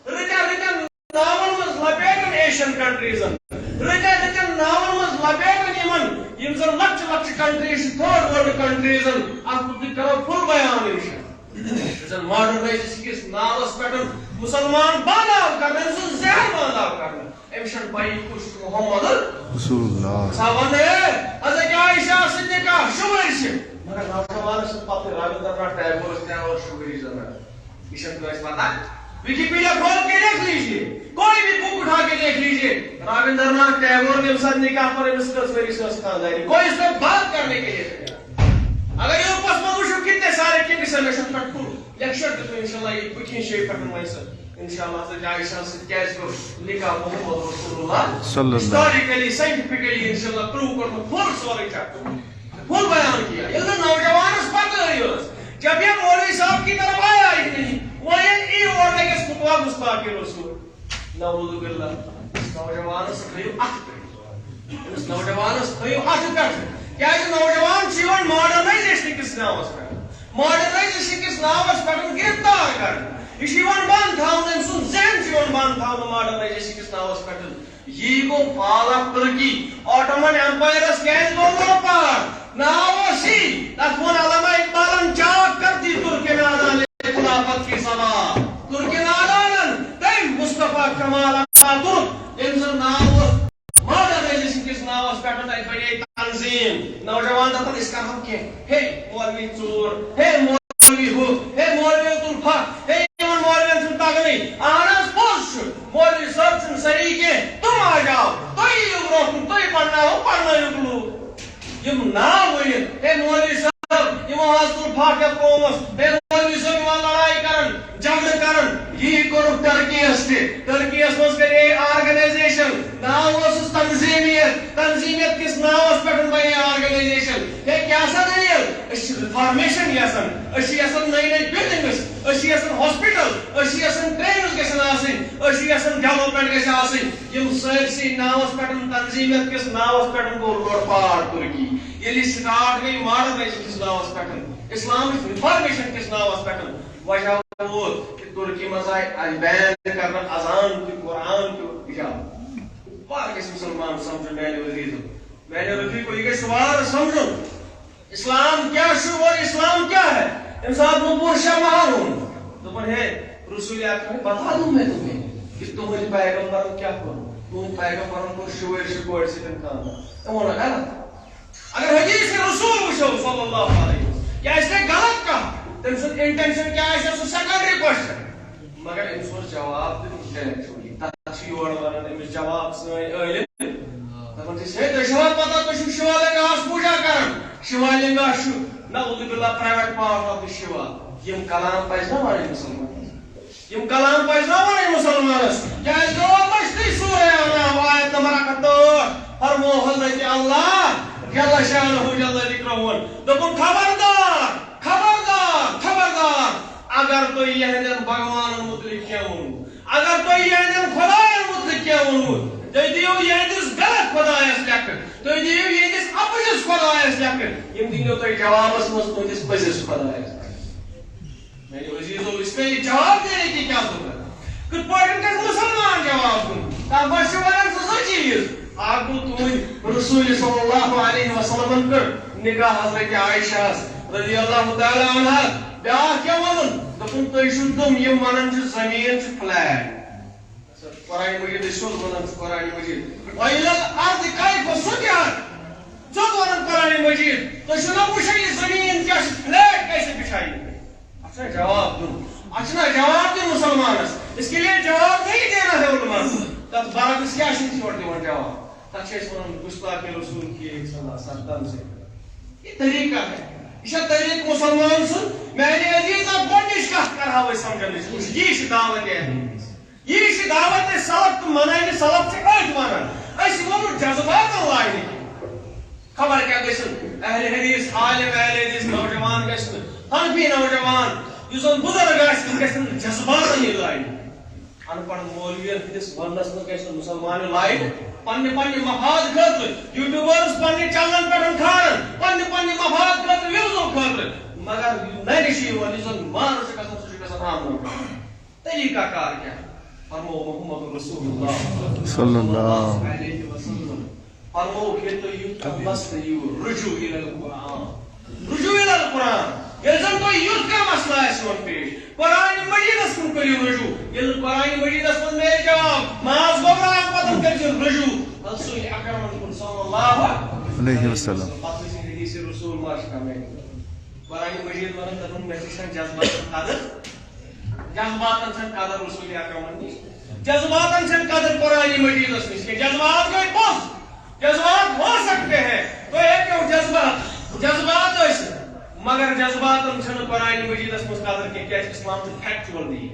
رتن ناون مز لپیٹن ایشین کنٹریزن رتن ناون مز لپیٹن یم زن لچ کنٹریز تھرڈ ورلڈ کنٹریزن ات کرو فل بیان انشاء ماڈرنائز کس ناوس پہ مسلمان باناو کرنا سن ذہن باناو کرنا امشن پائی کس محمد رسول اللہ صاحب نے حضرت عائشہ صدیقہ شمر سے مگر نوجوان سے پتہ رابندرناتھ ٹیگور نے اور شمری زنا اشن کو اس پتہ ویکیپیڈیا کھول کے دیکھ لیجئے کوئی بھی بک اٹھا کے دیکھ لیجئے رابندرناتھ ٹیگور نے ساتھ نکاح پر مسکس ویری سے خاندانی کوئی اس پہ بات کرنے کے لیے اگر یہ پس مگوشو کتنے سارے کی ڈسمیشن پر پھول لیکچر تو انشاءاللہ یہ کچھ شیء پر ویسا انشاءاللہ سے عائشہ سے کیس کو لکھا محمد رسول اللہ صلی اللہ ہسٹوریکلی سائنٹیفکلی انشاءاللہ پروو کرنا فل سوری چاہتا فل بیان کیا یہ نوجوان اس پتہ رہی ہو جب یہ مولوی صاحب کی طرف آیا ہی نہیں وہ یہ ای اور لگے اس فتوہ گستاخی رسول نعوذ باللہ اس نوجوان اس کھیو اٹھ پہ اس نوجوان اس کھیو اٹھ پہ کیا یہ نوجوان چیون ماڈرنائزیشن کس ناوس پہ ماڈرنائزیشن کس ناوس پہ گرفتار کر یہ بند تھاؤن سن ذہن چیون بند تھاؤن ماڈرنائزیشن کس ناوس پہ یہ گو فال آف ترکی آٹومن ایمپائرس کیس گو لوپار ناو سی تک ون علامہ اقبالن چاک کرتی ترکی نادان خلافت کی سما ترکی نادان تیم مصطفیٰ کمال آترک انسان ناو ماڈرنائزیشن کس ناوس پہ بڑے تنظیم نوجوان دپن اس کا ہم کیا ہے مولوی چور ہے مولوی ہو ہے مولوی تلفا ہے ایمان مولوی تلتاگنی آناز پوش مولوی سرچن سری کے تم آ جاؤ تو ہی روکن تو ہی پڑھنا ہو پڑھنا یکلو یم نام ہوئی ہے مولوی صاحب یم آز تلفا کے قومس ہے مولوی صاحب یم لڑائی کرن جگڑ کرن یہ کرو ترکی استے ترکی اسمس کرے آرگنائزیشن ناو اس تنظیمیت کس ناو اس پٹن بھائی آرگنائزیشن یہ کیا سا نہیں ہے اس فارمیشن یاسن اسی یاسن نئی نئی بلڈنگز اسی یاسن ہاسپٹل اسی یاسن ٹرینز گژھن آسن اسی یاسن ڈیولپمنٹ گژھِ آسن یم سٲرسٕے ناوس پٹن تنظیمیت کس ناوس پٹن گوٚو لوٹپاٹ ترکی ییٚلہِ سٹارٹ گٔے ماڈرنایزیشن کس ناوس پٹن اسلامک ریفارمیشن کس ناوس پٹن وجہ وہ کہ ترکی مز آئی بین کرنا اذان کی قرآن کی اجازت بار کس مسلمان سمجھو میرے وزیر میرے رفیق کو یہ سوال سمجھو اسلام کیا شو اور اسلام کیا ہے انسان کو پورشا معلوم دپن ہے رسول اکرم بتا دوں میں تمہیں کہ تمہاری پیغمبر کیا کرو تم پیغمبروں کو شویر شکویر سے کام تمہارا غلط اگر حدیث رسول وشو صلی اللہ علیہ وسلم کیا اس نے غلط کہا تم سن انٹینشن کیا ہے سو سیکنڈری کوسچن مگر ان سو جواب دے چھوڑی تاچی اور ورن میں جواب سے علم تمن سے تے جواب پتہ تو شیوالنگ اس پوجا کرن شیوالنگ اس نعوذ باللہ private part if the Shiva M کلام پایزا والے مسلمان یم کلام پایزا والے مسلمان کیا جو مشتی سورہ انا آیت نمبر 71 فرمو حضرت اللہ جل شانہ جل ذکرہ دپن خبردار خبردار خبردار اگر تو یہ بھگوان متعلق کیا ونو اگر تو یہ خدا متعلق کیا ونو تو دیو یہ غلط خدا لکھ تو دیو یہ اپزس خدا لکھ یم دینو تو جواب مز تہندس پزس خدا میرے عزیزو اس میں جواب دینے کی کیا ضرورت کت پاٹن کا مسلمان جواب دوں تم بچ ونان سو چیز آگو تم رسول صلی اللہ علیہ وسلم کر نکاح حضرت عائشہ رضی اللہ تعالی عنہ بیاکھ کیا ونن دپن تُہۍ چھِو تِم یِم ونان چھِ زمین چھُ فلیٹ قرآن مجید چھُ ونان قرآن مجید وَإِلَى الْأَرْضِ كَيْفَ سُطِحَتْ ژٕ ونان قرآن مجید تُہۍ چھِو نا وٕچھان یہِ زمین کیٛاہ چھِ فلیٹ کیسے بچھائی اتھ چھُنا جواب دیُن اتھ چھُنا جواب دیُن مسلمانس اس کے لیے جواب نہیں دینا ہے علماء تتھ برعکس کیٛاہ چھِ یورٕ دِوان جواب تتھ چھِ أسۍ ونان گُستاخی رسول کی ایک سزا سرتم سے یہ طریقہ ہے یہ طریق مسلمان سن میرے عزیز اب گۄڈنِچ کتھ کرہاو أسۍ سمجھنٕچ یہ دعوت یہ دعوت سلف تو منانے سلف سے أتھۍ ونان أسۍ یِمو جذباتن لاینہٕ خبر کیا گژھن اہل حدیث عالم اہل حدیث نوجوان گژھن حنفی نوجوان یُس زن بزرگ آسہِ تِم گژھن جذباتن یہِ لاینہٕ ان پڑھ مولوین ہندس ونس نہ مسلمان لائن پنہ پنہ مفاد خاطر یوٹیوبرز پنہ چینلن پہ کھارن پنہ پنہ مفاد خاطر ویوزو خاطر مگر نشی ون زن مان گھان سہ گھان عام طریقہ کار کیا فرمو محمد رسول اللہ صلی اللہ علیہ وسلم فرمو کہ تو یوت مسئلہ رجوع الى القرآن رجوع الى القرآن یلزم تو یوت کا مسئلہ ہے سون پیش قرآن مجید اس کن کریو رجوع یل قرآن مجید اس کن میرے جواب ماز گوبران پتن کرجن رجوع رسول اکرم صلی اللہ علیہ وسلم پتن حدیث رسول ماشکا میں قرآن مجید ونن تنون محسوسن جذبات قدر جذبات چھن قدر رسول اکرم جذبات چھن قدر قرآن مجید اس نش کے جذبات گئے پوز جذبات ہو سکتے ہیں تو ایک کیوں جذبات اس مگر جذبات چھن قرآن مجید اس قدر کے کیا اسلام سے فیکچوال دی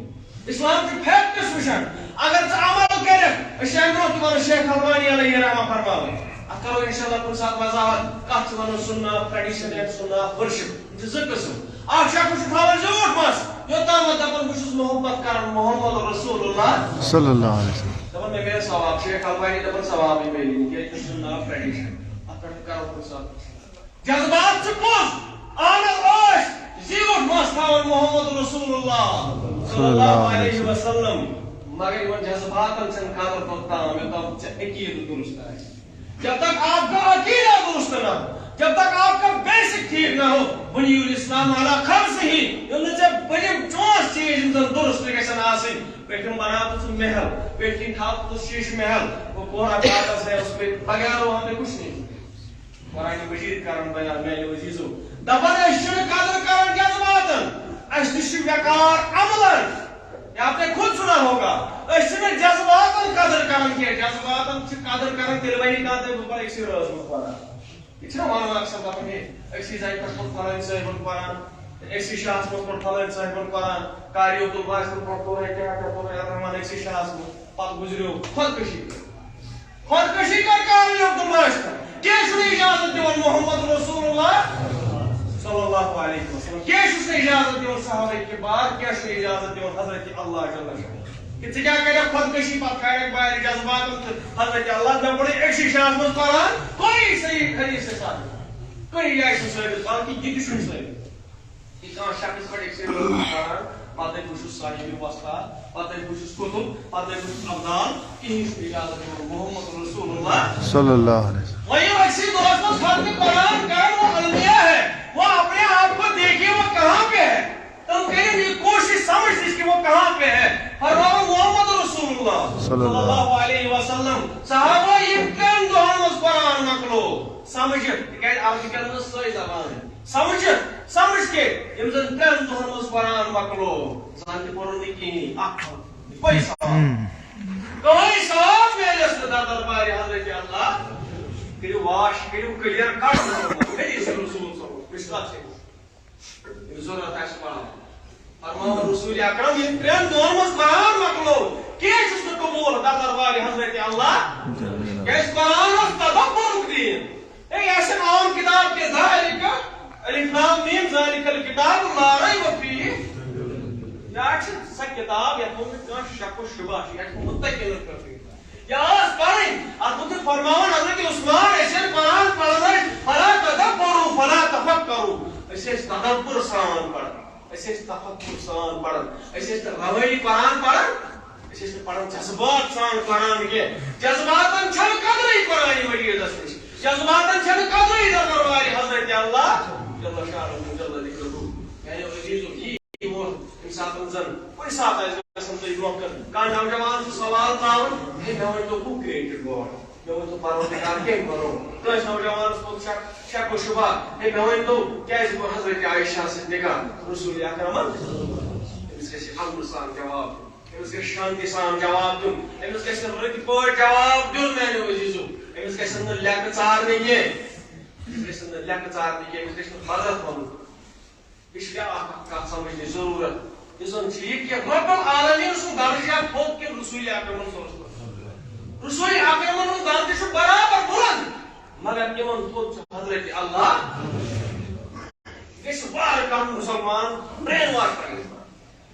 اسلام کی فیکٹس وشن اگر تو عمل کرے شیخ نو شیخ البانی علیہ رحمہ فرماوے کرو انشاءاللہ کن ساتھ وضاحت کت ونو سننا ٹریڈیشن اینڈ سننا ورشپ زٕ قسم اکھ شخص چھُ تھاوان زیوٗٹھ مس یوٚتامتھ دپان بہٕ چھُس محبت کران محمد رسول اللہ صلی اللہ علیہ وسلم دپان مےٚ میلہِ ثواب شیخ البانی دپان ثوابٕے میلہِ نہٕ کیازِ چھُ سننا ٹریڈیشن اتھ پٮ۪ٹھ کرو کُنہِ ساتہٕ جذبات چھُ پوٚز اہن حظ ٲسۍ زیوٗٹھ مس تھاوان محمد رسول اللہ صلی اللہ علیہ وسلم مگر یمن جذباتن چھنہٕ قدر توٚتام یوٚتام ژےٚ عقیٖدٕ درست آسہِ جب تک آپ کا عقیدہ درست نہ ہو جب تک آپ کا بیسک ٹھیک نہ ہو بنی الاسلام علی خمس ہی یمن سے بڑیم چونس چیز انسان درست گژھن آسن پیٹھن بناو تو محل پیٹھن تھاو تو شیش محل وہ پورا کاغذ ہے اس پہ بغیر وہاں پہ کچھ نہیں قرآن مجید کرن بیان میلے عزیزو دپن اشن قدر کرن جذباتن اشتش بیکار عملن یہ آپ نے خود سنا ہوگا اشن جذباتن قدر کرن کیا جذباتن چھ قدر کرن تیل وہی کہتے ہیں ایک سی روز میں پڑھا اتنا مانا اکثر دپن ہے ایک سی زائی پر فلان صاحبن قرآن ایک سی شاہس پر فلان صاحبن قرآن کاریو تو باش پر تو ہے کیا کرتا ہے رحمان ایک سی شاہس میں پاک گزریو خودکشی کر کاریو تو باش کیا شنو اجازت دیون محمد رسول اللہ صلی اللہ علیہ وسلم کیا شنو اجازت دیون صحابہ کے بعد کیا شنو اجازت دیون حضرت اللہ جل شانہ کہ ژٕ کیٛاہ کَرکھ خۄدکٔشی پتہٕ کھالکھ بارِ جذباتن تہٕ حضرت اللہ مےٚ پوٚر أکسٕے شاہس منٛز قرآن کوئی صحیح حدیث سے ثابت کُنہِ جایہِ چھُنہٕ ثٲبت بلکہِ یہِ تہِ چھُنہٕ ثٲبت کہ کانٛہہ شخص پَرِ أکسٕے رٲژ منٛز قرآن پتہٕ بہٕ چھُس صاحب وۄستاد پتہٕ بہٕ چھُس قطب پتہٕ بہٕ چھُس ابدال کِہیٖنۍ چھُنہٕ اجازت دِوان محمد رسول اللہ صلی اللہ علیہ وسلم وہیں وہ اکثر دورس میں ختم قرآن کرن وہ المیہ ہے وہ اپنے آپ کو دیکھیے وہ کہاں پہ ہے تم کریں یہ کوشش سمجھ کہ وہ کہاں پہ ہے فرمایا محمد رسول اللہ صلی اللہ علیہ وسلم صحابہ یہ کن دہن قرآن مکلو سمجھ کہ عربی کرن سوئی زبان ہے سمجھ کے یم زن کن دہن قرآن مکلو زان تہ پرن نہ کہین اکھ کوئی ثواب میلس نہ دربار حضرت اللہ کریو واش کریو کلیئر کٹ حدیث رسول صلی مشکات سے ضرورت ہے پڑھا فرمایا رسول اکرم یہ ترین دون مز قرآن مکلو کیس اس نے قبول دربار حضرت اللہ کیس قرآن اس تدبر دین اے ایسے عام کتاب کے ذالک الف لام میم ذالک الکتاب لا ریب فیہ یا سا کتاب یا تو کان شک و شبہ یا متقل کرتے یا اس پڑھیں اب تو فرمایا حضرت عثمان ایسے قرآن پڑھنا فلا تدبروا فلا تفکروا ایسے تدبر سان پڑھنا ایسے تفکر سان پڑھن ایسے روایی قرآن پڑھن ایسے پڑھن جذبات سان قرآن کے جذباتن چھن قدرئی قرآن مجید اس جذباتن چھن قدرئی دربار حضرت اللہ جل شانہ جل ذکرہ یعنی عزیزو یہ وہ انسان زن کوئی ساتھ ہے سمجھ موقع کا نوجوان سوال تراون ہے نو تو ہو کریٹڈ گاڈ میں تو پروردگار کے کرو تو اس نوجوان کو شک و شبہ ہے میں تو کیسے کو حضرت عائشہ سے نکاح رسول اکرم اس کے امر سان جواب اس کے شانتی سان جواب دوں اس کے سر کو جواب دوں میں نے عزیزو اس کے سر لیک چار نہیں ہے اس کے سر لیک چار نہیں ہے اس کے سر حضرت بولو اس کا کا سمجھنے ضرورت اس ان ٹھیک کہ رب العالمین سو درجہ خود کے رسول اکرم صلی اللہ علیہ وسلم رسول اکرم نو درجہ برابر بلند مگر یمن خود حضرت اللہ اس بار کم مسلمان برین واش کرے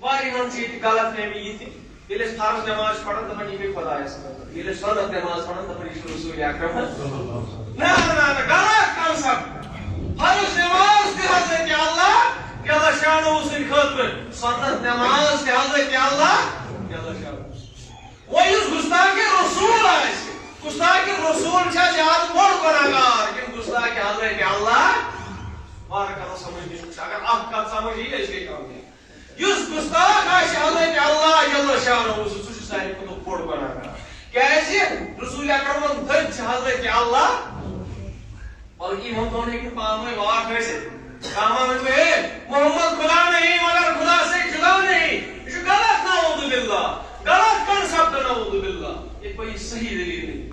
واری ہم چیز غلط فہمی یہ تھی یہ فرض نماز پڑھن تو بنی بھی خدا ہے یہ سنت نماز پڑھن تو بنی رسول اکرم نہ غلط کنسپٹ فرض نماز تے حضرت اللہ جل شانہ اس خاطر سنت نماز تے حضرت اللہ گستاخی رسول چھا زیادہ بوڑ گناہگار کن گستاخی حضرت اللہ وارہ کرو سمجھ اگر اکھ کت سمجھ یی اس گئی کامیاب یس گستاخ آسہِ حضرت اللہ جل شانہ سہ چھ ساروی کھۄتہٕ بوڑ گناہگار کیازِ رسول اکرمن تھٔدۍ چھِ حضرت اللہ بلکہ یِمن دۄن ہیٚکہِ نہٕ پانہٕ ؤنۍ واٹھ ٲسِتھ کانٛہہ ونہِ ہے محمد خدا نہیں مگر خدا سے جدا نہیں یہ چھُ غلط نعوذ باللہ غلط کنسپٹ نعوذ باللہ یہ کوئی صحیح دلیل نہیں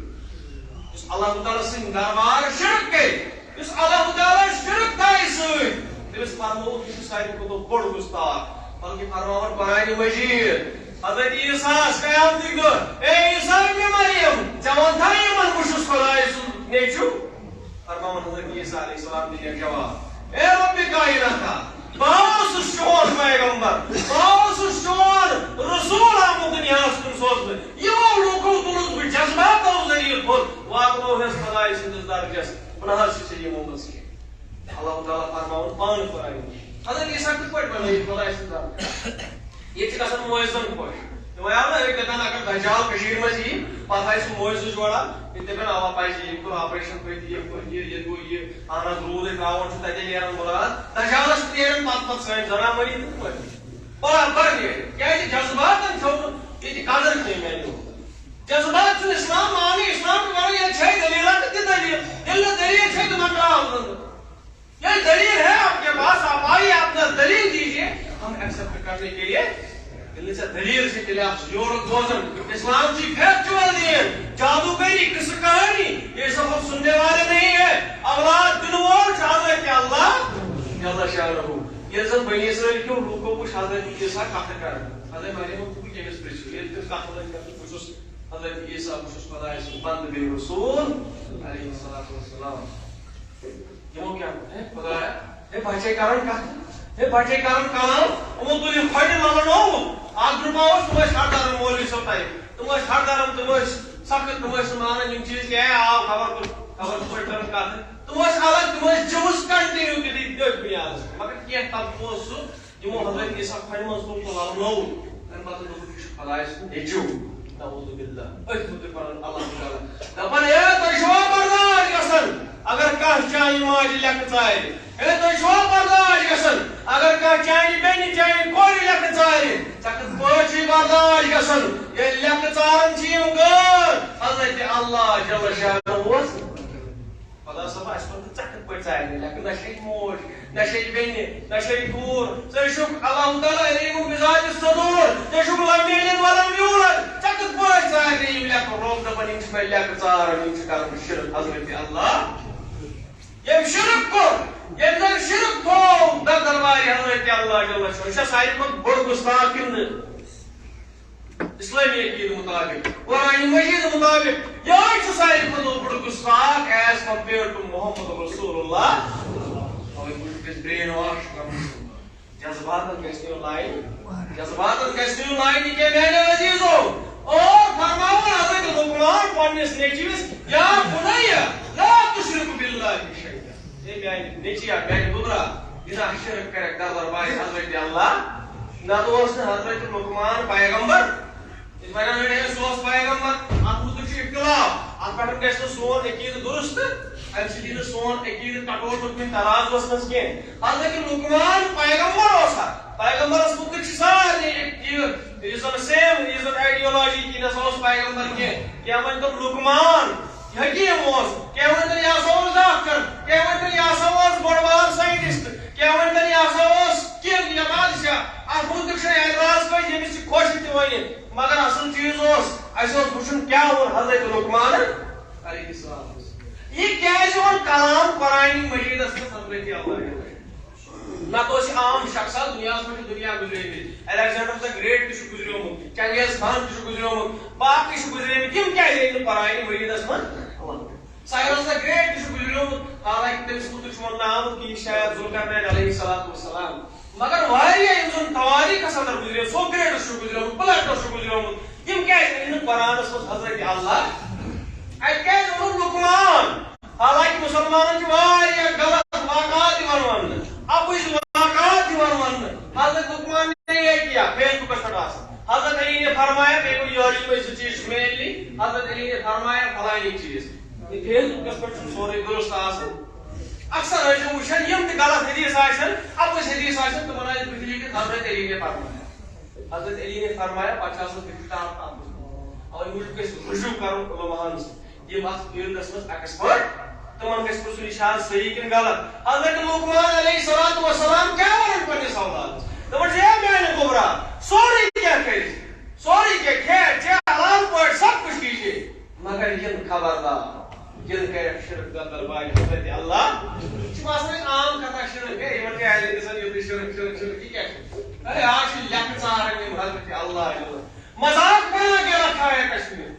اس اللہ تعالیٰ سٕنٛدۍ دربار شرک گٔے اس اللہ تعالیٰ شرک تھایہِ سۭتۍ تٔمِس فرمووُکھ یہِ چھُ ساروی کھۄتہٕ بوٚڑ گُستاخ بلکہ فرماوان قرآنِ مجیٖد حضرت عیسیٰس قیامتٕکۍ دۄہ اے عیسیٰ ابن مریم ژےٚ وَنتھا یِمن بہٕ چھُس خۄداے سُنٛد نیٚچوٗ فرماوان حضرت عیسیٰ علیہ السلام دِنیکھ جواب اے رب کائنات بہٕ اوسُس چون پیغمبر بہٕ اوسُس چون رسول آمُت دُنیاہس کُن سوزنہٕ یِمو لوٗکو تُلُس بہٕ جذباتو ذٔریعہٕ تھوٚد واتنوہس خۄداے سٕنٛدِس درجس بہٕ نہ حظ چھُس یِمو منٛز کینٛہہ اللہ تعالیٰ فرماوُن پانہٕ قرآنہِ حضرت عیسیٰ کِتھ پٲٹھۍ بنٲیِتھ خۄداے سٕنٛدِ درجس یہ چھِ گژھان موعظن خۄش تِم آو نا أکۍ دپان اگر دجال کٔشیٖرِ منٛز یی پتہٕ آسہِ سُہ موعظہٕ جوڑا تِم دپن اوا پزِ ییٚمۍ کوٚر آپریشن کٔرِتھ ییٚمۍ کوٚر یہِ گوٚو یہِ اہن حظ روٗدٕے تراوان چھُ تتہِ نیران مُراد دجالس چھُ نیران پتہٕ سٲنۍ زنان مٔنی تِتھ پٲٹھۍ برابر نیرِ کیازِ جذباتن چھو نہٕ ییٚتہِ قدر کینٛہہ میانہِ جذبات چھُنہٕ اسلام مانٕے اسلام چھُ ونان ییٚلہِ چھے دلیٖلہ تہٕ دِ دلیٖل ییٚلہِ نہٕ دلیٖل چھے تہٕ مکراو ییٚلہِ دلیٖل ہے آپ کے پاس آپ آئیے اپنا دلیل دیجیے ہم ایکسپٹ کرنے کے لیے دلیل سے تیلے آپ جوڑک بوزن اسلام کی فیکچوئل دین جادوگری قصہ کہانی یہ سب ہم سننے والے نہیں ہیں اولاد دنوار حضرت اللہ جل شانہ یہ زن بنی اسرائیل کیوں لوگوں کو حضرت عیسیٰ کہتے کر حضرت مریم کو کیا اس پریچو یہ تک کہتے کرتے کچھ حضرت عیسیٰ کچھ خدا اس بند بن رسول علیہ السلام یہ وہ کیا ہے خدا ہے یہ بچے کارن کہتے یہ بچے کارن کام وہ تو یہ کھڑے مانو آج روپاوس تم ہردارن مولوی صاحب تائی تم ہردارن تم سخت تم مانن یم چیز کیا ہے آو خبر پٹھن کتھ تم الگ تم جوس کنٹینیو کی بنیاد مگر کیا تب سو یمو حضرت عیسیٰ کھڑ من تو لو ان پتہ دو خدای نیچو نعوذ باللہ اتھ پرن اللہ تعالی دپن اے تو شو برداشت گسن اگر کانٛہہ چانہِ ماجہِ لیکھٕ ژارِ اے تُہۍ چھُوا برداشت گژھان اگر کانٛہہ چانہِ بیٚنہِ چانہِ کورِ لیکھٕ ژارِ ژےٚ کِتھ پٲٹھۍ چھُے برداشت گژھان ییٚلہِ لیکھٕ ژاران چھِ یِم غٲر حضرت اللہ جل شانہ اوس خدا صٲب اَسہِ ووٚن ژےٚ کِتھ پٲٹھۍ ژارِ لیکھٕ نہ چھے موج نہ چھے بیٚنہِ نہ چھے کوٗر ژٕ چھُکھ اللہ تعالیٰ علیٖم بِذاتِ صدوٗر ژٕ چھُکھ لم یلد ولم یوٗلد ژےٚ کِتھ پٲٹھۍ ژارِ یِم لیکھٕ رۄب دپان یِم چھِ مےٚ لیکھٕ ژاران یِم چھِ کران شرک حضرت اللہ یم شرک کو یم زن شرک تھو در دربار حضرت اللہ جل شانہ یہ ساروی کھۄتہٕ بوٚڑ گُستاخ کِنہٕ اسلامی عقیدٕ مطابق قرآن مجید مطابق یہ چھُ ساروی کھۄتہٕ بوٚڑ گُستاخ ایز کمپیئر ٹو محمد رسول اللہ برین واش جذباتن گژھِ نہٕ لایِن جذباتن گژھِ نہٕ لایِن کینٛہہ میانیو عزیزو اور فرماوان حضرت لقمان پننِس نیٚچوِس یا بُنیہ لا تشرک باللہ شیئا اے میانہِ نیٚچِیا میانہِ بُدرا یہِ نہ شرک کرکھ در دربار حضرت اللہ نتہٕ اوس نہٕ حضرت لقمان پیغمبر یِتھ وَنان أڑۍ ہے سُہ اوس پیغمبر اتھ مُتعلق چھُ اختلاف اتھ پٮ۪ٹھ گژھِ نہٕ سون عقیدٕ درست امہِ سۭتۍ یی نہٕ سون عقیدٕ کٹوٹُک کُنہِ ترازُوس منٛز کینٛہہ حضرت لقمان پیغمبر اوس پیغمبرس مُتعلق چھِ سارنٕے یُس زن سیم یُس زن آیڈیولوجی کِنۍ ہسا اوس پیغمبر کینٛہہ کینٛہہ ؤنۍتو لقمان حکیٖم اوس کینٛہہ ؤنۍتو یہِ ہسا اوس ڈاکٹر کینٛہہ ؤنۍتو یہِ ہسا اوس بوٚڑ بار ساینٹسٹ کینٛہہ ؤنۍتو یہِ ہسا اوس کِنٛگ یا بادشاہ اتھ مُتعلق چھُنہٕ اعتراض کٲنٛسہِ ییٚمِس یہِ خۄش تہِ وَنہِ مگر اصل چیٖز اوس اَسہِ اوس وٕچھُن کیٛاہ ووٚن حضرت لقمانن علیہ السلام یہ کیازِ ووٚن کلام قرآن مجیدس منٛز حضرت اللہ نتہٕ اوس یہِ عام شخصا دُنیاہس منٛز چھِ دُنیا گُزریمٕتۍ ایلیکزینڈر دا گریٹ تہِ چھُ گُزریومُت چنگیز خان تہِ چھُ گُزریومُت باقٕے چھِ گُزریمٕتۍ یِم کیازِ أنۍ نہٕ قرآن مجیدس منٛز سایرس دا گریٹ تہِ چھُ گُزریومُت حالانکہِ تٔمِس مُتعلق چھُ وننہٕ آمُت کہِ یہِ شاید ذوالقرنین علیہ الصلوۃ والسلام مگر واریاہ یِم زن تواریٖخس انٛدر گُزرے سوکریٹس چھُ گُزریومُت پلیٹوس چھُ گُزریومُت یِم کیازِ أنۍ نہٕ قرآنس منٛز حضرت اللہ اَتہِ کیازِ ووٚنُن لقمان حالانکہِ مُسلمانن چھِ واریاہ غلط واقعات یِوان وننہٕ اپٕز واقعات یِوان وننہٕ حضرت لقمان نے یہ کیا فیس بکس پٮ۪ٹھ آسان حضرت علی نے فرمایا بے کو یاری میں چیز ملنی حضرت علی نے فرمایا فلانی چیز یہ فیس بکس پہ سورے درست آسان اکثر ہے جو وچھن یم تہ غلط حدیث آسن اپوز حدیث آسن تو ونان بجلی کہ حضرت علی نے فرمایا حضرت علی نے فرمایا 50 کتاب اور مجھ کو رجوع کرو علماء یہ بات فیلڈس مز ایکسپرٹ تمن گژھِ پرژھُن شاید صحیح کِنہٕ غلط حضرت لقمان علیہ الصلوۃ والسلام کیا ونن پننِس اولادس دپان چھِ اے میانہِ گوبرا سورُے کینٛہہ کٔرِو سورُے کینٛہہ کھیٚے چے حلال پٲٹھۍ سب کچھ کیجیے مگر ین خبردار ین کرِ شرک قتل باقی حضرت اللہ چھِ باسان عام کتھا شرک ہے یمن کیٛاہ آسہِ گژھان یُتھُے شرک شرک شرک یہِ کیٛاہ چھُ ارے آز چھِ لیکھٕ ژاران یِم حضرت اللہ مذاق بنا کے رکھا ہے کشمیر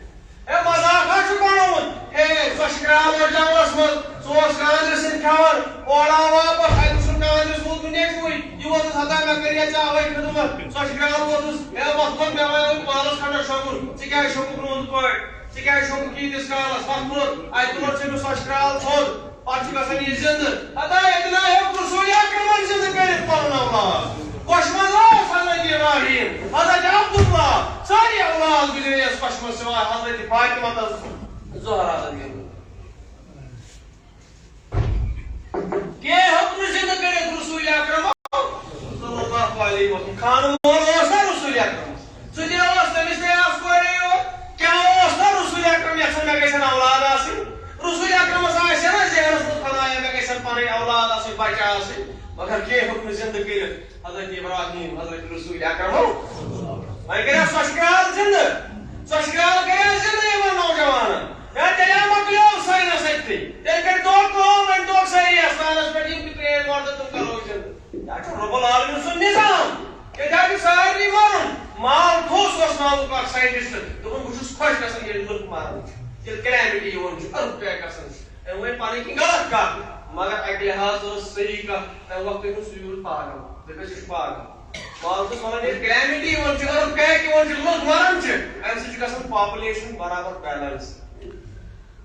اے مذاق چھُ بنومُت ہے سۄ چھِ کرٛال اور جنگلس منٛز سُہ اوس کانٛدرِ سۭتۍ کھٮ۪وان اورا واپس اتہِ چھُ کانٛدرِس ووتمُت نیچوٕے یہِ ووتُس ہتا مےٚ کٔرِیا ژےٚ اَوَے خدمت سۄ چھِ کرٛال ووتُس مےٚ وۄتھمُت مےٚ وَنیو پانس کھنڈس شۄنٛگُن ژٕ کیٛازِ شۄنٛگُکھ نہٕ ہُتھ پٲٹھۍ ژٕ کیٛازِ شۄنٛگُکھ ییٖتِس کالس وۄتھمُت اتہِ تُلُن ژےٚ مےٚ سۄ چھِ کرٛال تھوٚد پتہٕ چھُ گژھان یہِ زِندٕ ہتا ییٚتہِ نہ ہیوٚک رسوٗل اکرمن زِندٕ کٔرِتھ پنُن اولاد کوٚش منٛز اوس حضرت ابراہیم حضرت عبداللہ سٲری اولاد گُزرے یس کوٚش منٛز سِوائے حضرت فاطمہ تہٕ زہرا رضی اللہ کینٛہہ ہیوٚک نہٕ زِندٕ کٔرِتھ رسوٗل اکرم صلی اللہ علیہ وسلم خانہٕ مول اوس نا رسوٗل اکرم سُہ تہِ اوس تٔمِس تہِ آسہٕ کورے یوت کیٛاہ اوس نا رسوٗل اکرم یژھان مےٚ گژھن اولاد آسٕنۍ رسوٗل اکرمس آسہِ نا ذہنس منٛز خدایا مےٚ گژھن پنٕنۍ اولاد آسٕنۍ بچہِ آسٕنۍ مگر کینٛہہ ہیوٚک نہٕ زِندٕ کٔرِتھ حضرت ابراہیم حضرت رسوٗل اکرم وۄنۍ کٔرِو سۄ چھِ کرٛال زِندٕ سۄ چھِ کرٛال کٔرِو زِندٕ یِمن نوجوانن تیٚلہِ مۄکلیو ساینس أتھی تیٚلہِ کٔرۍ دۄہ کٲم وۄنۍ دوٚپ سٲری اَستانس پٮ۪ٹھ یِم تہِ ترٛیش وردٕ تِم کرو زِندٕ یہِ چھُ رۄب العالمیٖن سُنٛد نظام ییٚتہِ چھُ سارنٕے مرُن مال تھوٚس اوس ناوُک اکھ ساینٹِسٹ دوٚپُن بہٕ چھُس خۄش گژھان ییٚلہِ لُکھ مران چھِ ییٚلہِ کلیمٹی یِوان چھُ أرٕتھ پیک گژھان چھُ أمۍ ؤنۍ پنٕنۍ کِنۍ غلط کتھ مگر اکہِ لحاظ ٲس صحیح کتھ تمہِ وقتہٕ اوس سُہ یوٗت پاگل دٔپِس یہِ چھُ پاگل بہٕ اوسُس ونان ییٚلہِ کلیمٹی یِوان چھِ أرٕتھ پیک یِوان چھِ لُکھ مران چھِ امہِ سۭتۍ چھُ گژھان پاپولیشن برابر بیلنس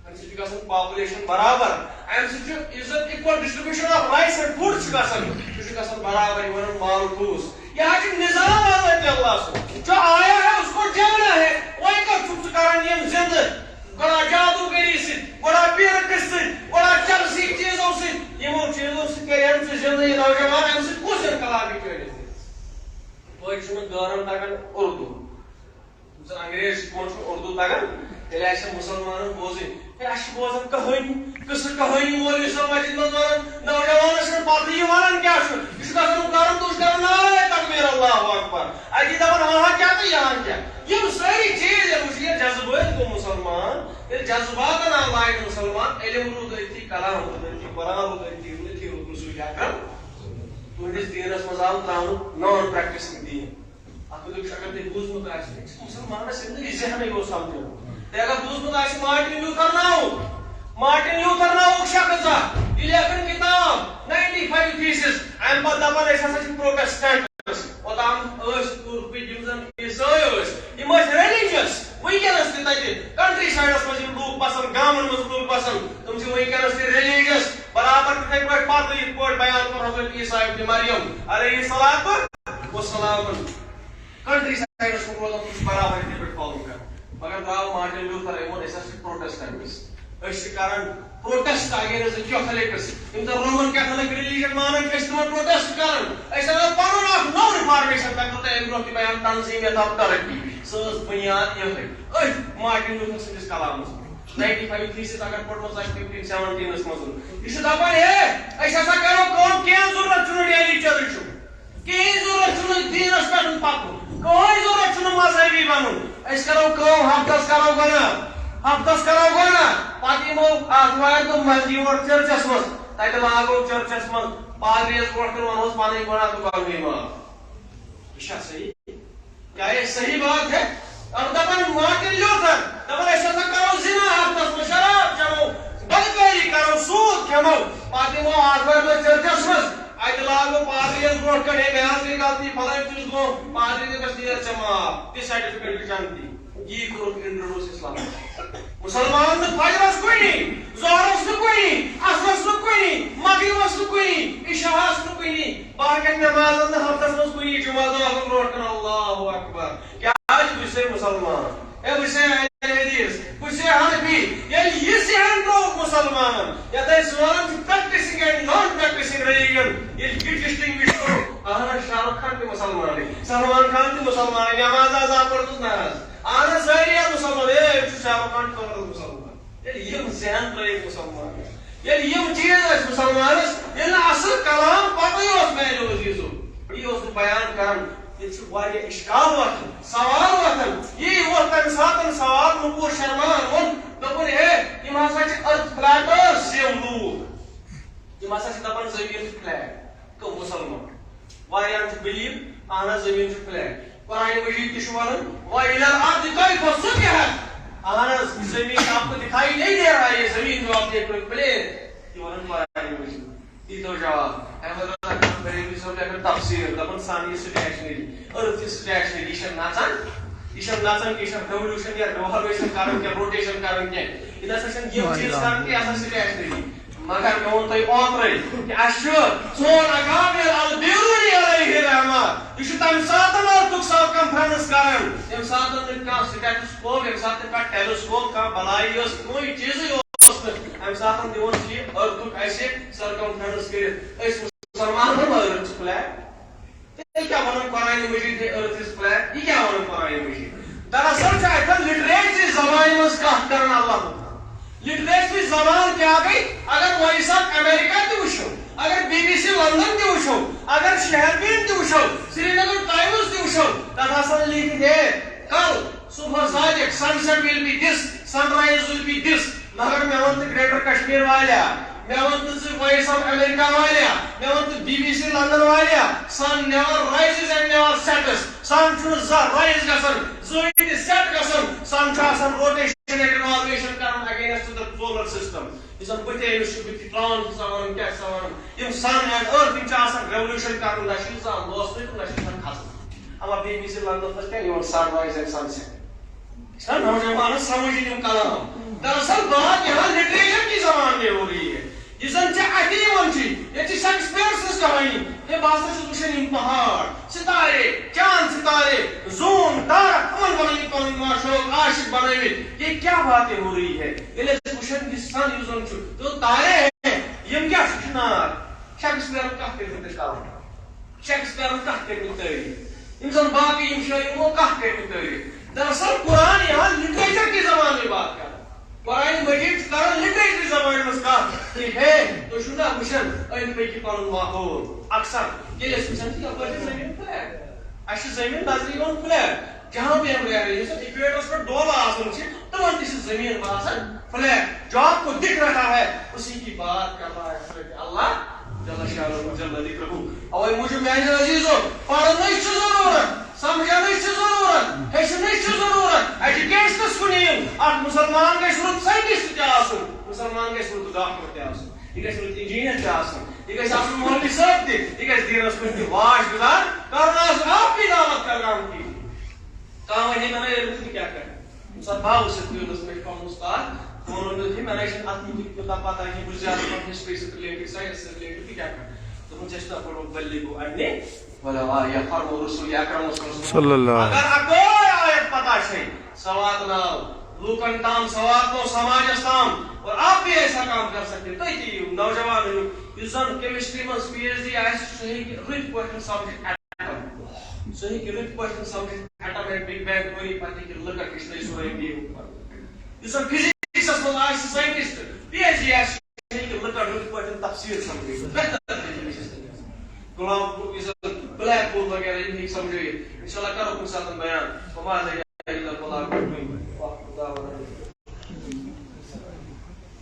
امہِ سۭتۍ چھُ گژھان پاپولیشن برابر امہِ سۭتۍ چھُ یُس زن equal distribution of rice and food چھُ گژھان سُہ چھُ گژھان برابر یِمن مال ٹھوٗس یہ چھُ نظام حضرت اللہ سُنٛد جو آیا ہے اس کو جانا ہے وۄنۍ کتھ چھُکھ ژٕ کران یِم زِندٕ گۄڈا جادوگری سۭتۍ گۄڈا پیرکس سۭتۍ گۄڈا چلسی چیٖزو سۭتۍ یِمو چیٖزو سۭتۍ کریٚن ژٕ زِندٕ یہِ نوجوان امہِ سۭتۍ کُس انقلاب ہیٚکہِ ٲسِتھ توتہِ چھُنہٕ گٲرن تگان اردو یِم زن انگریز تِمن چھُنہٕ اردو تگان تیٚلہِ آسہِ مُسلمانن بوزٕنۍ ہے اَسہِ چھِ بوزان کہانی قصہٕ کہانی مولوی صٲب مسجد منٛز ونان نوجوانس چھنہٕ پتہٕ یہِ ونان کیٛاہ چھُ یہِ چھُ گژھان کرُن تہٕ چھُ کران نعرے تکبیٖر اللہ اکبر اتی دپان ہاں کیٛاہ تہٕ یہاں کیٛاہ یِم سٲری چیٖز ییٚلہِ وٕچھ ییٚلہِ جذبٲتۍ گوٚو مُسلمان ییٚلہِ جذباتن آو لاگہِ مُسلمان علم روٗد أتھی کلام روٗد أتھی قرآن روٗد أتھی روٗد رسوٗل اکرم تُہنٛدِس دیٖنس منٛز آو تراونہٕ نان پریکٹسنگ دیٖن اتھ مُتعلِق چھُ اگر تۄہہِ بوٗزمُت آسہِ أکِس مُسلمانس زندگی ذہنٕے اوس سمجھان تۄہہِ اگر بوٗزمُت آسہِ مارٹن لیوٗتھر ناوُک شخص اکھ یہِ لیکھن کِتاب 95 تھیٖسِس امہِ پتہٕ دپان أسۍ ہسا چھِ پروٹیسٹنٹس اوٚتام ٲسۍ یِم زن عیسٲے ٲسۍ یِم ٲسۍ ریلِجس وٕنکیٚنس تہِ تتہِ کنٹری سایڈس منٛز یِم لوٗکھ بسان گامن منٛز لوٗکھ بسان تِم چھِ وٕنکیٚنس تہِ ریلِجس برابر تِتھے پٲٹھۍ پتہٕ یِتھ پٲٹھۍ بیان کوٚر حضرت عیسیٰ ابن مریم علیہ الصلوۃ والسلام کنٹری سایڈس منٛز روزان تِم چھِ برابر یِتھے پٲٹھۍ فالو کران مگر درٛاو مارٹن لیوٗتھر أمۍ ووٚن أسۍ ہسا چھِ پروٹیسٹنٹس أسۍ چھِ کران پروٹیسٹ اگینسٹ کیتھولِکس یِم زن رومن کیتھولِک ریلِجن مانان چھِ أسۍ تِمن پروٹیسٹ کران أسۍ انو پنُن اکھ نوٚو رِفارمیشن کرٕ تۄہہِ امہِ برونٛہہ تہِ بیان تنظیٖمیت آف ترقی سۄ ٲس بُنیاد یِہے أتھۍ مارٹن لیوٗتھر سٕنٛدِس کلامس منٛز 95 تھیٖسِس اگر پوٚرمُت آسہِ 1517 منٛز یہِ چھُ دپان ہے أسۍ ہسا کرو کٲم کینٛہہ ضروٗرت چھُنہٕ ڈیلی چرچُک کِہیٖنۍ ضروٗرت چھُنہٕ دیٖنس پٮ۪ٹھ پکُن کٕہٕنۍ ضروٗرت چھُنہٕ مذہبی بنُن أسۍ کرو کٲم ہفتس کرو گۄناہ پتہٕ یِمو آتھوارِ دۄہ منٛزٕ یور چرچس منٛز تتہِ لاگو چرچس منٛز پادریس برونٛٹھ کٔنۍ ونہوس پنٕنۍ گۄناہ تہٕ کلمی معاف یہِ چھا صحیح کیٛاہ یہِ صحیح بات ہے اب دپان مارٹن لیوٗتھر دپان أسۍ ہسا کرو زِنا ہفتس منٛز شراب چٮ۪مو بدکٲری کرو سوٗد کھٮ۪مو پتہٕ یِمو آتھوارِ دۄہ چرچس منٛز اتہِ لاگو پادریس برونٛٹھ کٔنۍ ہے مےٚ حظ گٔے غلطی فلٲنۍ چیٖز گوٚو پادری دِتس نیر ژےٚ معاف تہِ سرٹِفکیٹ تہِ جنتی یی کوٚرُکھ انٹرڈیوٗس اسلام مُسلمان نہٕ فجرس کُنی ظہرس نہٕ کُنی عصرس نہٕ کُنی مغربس نہٕ کُنی عشاہس نہٕ کُنی باقین نمازن نہٕ ہفتس منٛز کُنی جمعہ دۄہ آسان برونٛٹھ کٔنۍ اللہ اکبر کیٛازِ بہٕ بسے مسلمان اے بسے اہل حدیث بسے حنفی یل یہ سہن لوگ مسلمان یا تے سوالن practising and non practising religion یہ ڈسٹنگوش کرو اہنا شاہ رخ خان بھی مسلمان ہے سلمان خان بھی مسلمان ہے نماز آزا پڑھتس ناز آنا ساری مسلمان ہے شاہ رخ خان پڑھتس مسلمان یہ ذہن پر ایک مسلمان ہے یہ چیز مسلمان یہ اصل کلام پتہ میرے عزیزو یہ بیان کران یہ اشکال وقت سوال وقت یہ وہ تمہ سات سوال نپور شرمان ون دپن ہے یہ ہسا ارتھ فلیٹرس یم لوگ یہ ہسا دپان زمین فلیٹ کم مسلمان واریاں بلیو اہن زمین فلیٹ قرآن مجید تہ ونان وَإِلَى الْأَرْضِ كَيْفَ سُطِحَتْ اہن زمین آپ کو دکھائی نہیں دے رہا یہ زمین جو آپ دیکھ رہے پلین یہ ونان قرآن مجید یہ تو جواب احمد رضا خان بریلوی صاحب نے تفسیر دپان سانی سٹیشنری ارتھ سٹیشنری یہ ناچان کہ ریولیوشن یا ریوالویشن کرن کہ روٹیشن کرن کہ یہ ہسا یہ چیز کرن کہ ہسا سٹیشنری مگر میں ون تھی اوترے کہ اس سون اکابر البیرونی علیہ رحمت یہ تمہ سات ارتھ سب کنفرنس کران یم سات کھانا سٹیٹسکوپ یم سات کھانا ٹیلیسکوپ کھانا بلائی کوئی چیز ام ساتن دون یہ ارتھ ایسے سرکمفرنس کرت مسلمان ارتھ فلیٹ یہ کیا ونان قرآن مجید ارتھ از فلیٹ یہ کیا ونان قرآن مجید دراصل اتن لٹریچری زبان مز کت کران اللہ لٹریچری زبان کیا گئی اگر وائس آف امریکہ تہ وچھو اگر بی بی سی لندن تہ وچھو اگر شہربین تہ وچھو سری نگر ٹائمز تہ وچھو تتھ ہسا لکھت ہے کل صبح صادق sun set will be this sun rise will be this مگر میں ون گریٹر کشمیر والیا میں ون وائس آف امریکہ والیا میں ون بی بی سی لندن والیا sun never rises and never sets sun چھ رائز گژھان زٕہٕنۍ سیٹ گژھان سن چھ آسان روٹیشن اینڈ ریوالویشن کران اگینسٹ دی سولر سسٹم یہ زن بتہ امس چھ ٹرانس سوان کیا سوان یم سن اینڈ ارتھ یم چھ آسان ریولیوشن کران نہ چھ انسان دوستٕے تہٕ نہ چھ انسان کھسان اما بی بی سی لندن پس کیا your sun rise and sun set سر نوجوان سمجھ یم کلام دراصل بات یہاں لٹریچر کی زبان میں ہو رہی ہے یہ زن اتی ون یہ شیکسپیئر سٕنٛز کہانی یہ باسان چھُس وٕچھان یم پہاڑ ستارے چاند ستارے زون تارک یمن بنٲوِتھ پنُن معشوق عاشق بنٲوِتھ یہ کیا باتیں ہو رہی ہے ییٚلہِ أسۍ وٕچھان یہ سن یُس زن چھُ تو تارے ہیں یم کیا چھُ چنار شیکسپیئر کتھ کٔرمٕژ أسۍ کلام شیکسپیئر کتھ کٔرمٕژ تعریف یم زن باقی یم شٲعر یمو کتھ کٔرمٕژ تعریف دراصل قرآن یہاں لٹریچر کی زبان میں بات کر قرآن مجید کران لٹریچر زبان میں کتھ کہ ہے تو چھُنا وٕچھان أنٛدۍ پٔکۍ پنُن ماحول اکثر ییٚلہِ أسۍ وٕچھان چھِ یپٲرۍ چھِ زٔمیٖن فلیٹ اَسہِ چھِ زٔمیٖن نظرِ یِوان فلیٹ جہاں بھی ہم رہ رہے ہیں یُس اِکویٹرس پٮ۪ٹھ دولہٕ آسان چھِ تِمن تہِ چھِ زٔمیٖن باسان فلیٹ جو آپ کو دکھ رہا ہے اسی کی بات کر رہا ہے اللہ جل شانہ جل ذکرہ اوے موجود میانہِ عزیزو پرنٕچ چھِ ضروٗرت سمجھنٕچ چھِ ضروٗرت ہیٚچھنٕچ چھِ ضروٗرت ایجوکیشنس کُن یِن اکھ مُسلمان گژھِ رُت ساینٹسٹ تہِ آسُن مُسلمان گژھِ رُت ڈاکٹر تہِ آسُن یہ گژھِ رُت انجیٖنیر تہِ آسُن یہ گژھِ آسُن مولوی صٲب تہِ یہ گژھِ دیٖنس کُن تہِ واش گُزار کرُن آسُن اپنی دعوت کرناوُن تی کانٛہہ وَنہِ مےٚ نَے بہٕ کیٛاہ کَرٕ ییٚمہِ ساتہٕ باوٕ سۭتۍ پیوٚنس مےٚ چھُ پنُن اُستاد ووٚنُن مےٚ مےٚ نَے چھنہٕ اتھ مُتعلِق تیوٗتاہ پتہ کینٛہہ بہٕ چھُس زیادٕ پہن ہسٹری سۭتۍ رِلیٹِڈ ساینس سۭتۍ رِلیٹِڈ تہٕ کیٛاہ کَرٕ دوٚپُن ژےٚ چھُنا پوٚرمُت بلغوا عنِّی ولو آیہ فرمو رسول اکرم صلی اللہ اگر اکوے آیت پتہ ہے سوات ناو لوکن تام سوات نو سماجس تام اور آپ بھی ایسا کام کر سکتے تُہۍ تہِ یِیِو نوجوان یِیِو یُس زن کیمسٹری منٛز پی ایچ ڈی آسہِ سُہ ہیٚکہِ رٕتۍ پٲٹھۍ سمجھِتھ ایٹم سُہ ہیٚکہِ رٕتۍ پٲٹھۍ سمجھِتھ atom and big bang theory پتہٕ ہیٚکہِ لٔکٕر ہیٚچھنٲیِتھ سورُے یُس زن فزکسس منٛز آسہِ ساینٹسٹ پی ایچ ڈی آسہِ سُہ ہیٚکہِ لٔکٕر رٕتۍ پٲٹھۍ تفصیٖل سمجھِتھ بہتر غلام بلیک ہول وغیرہ یہ سمجھے انشاءاللہ کرو کچھ ساتھ بیان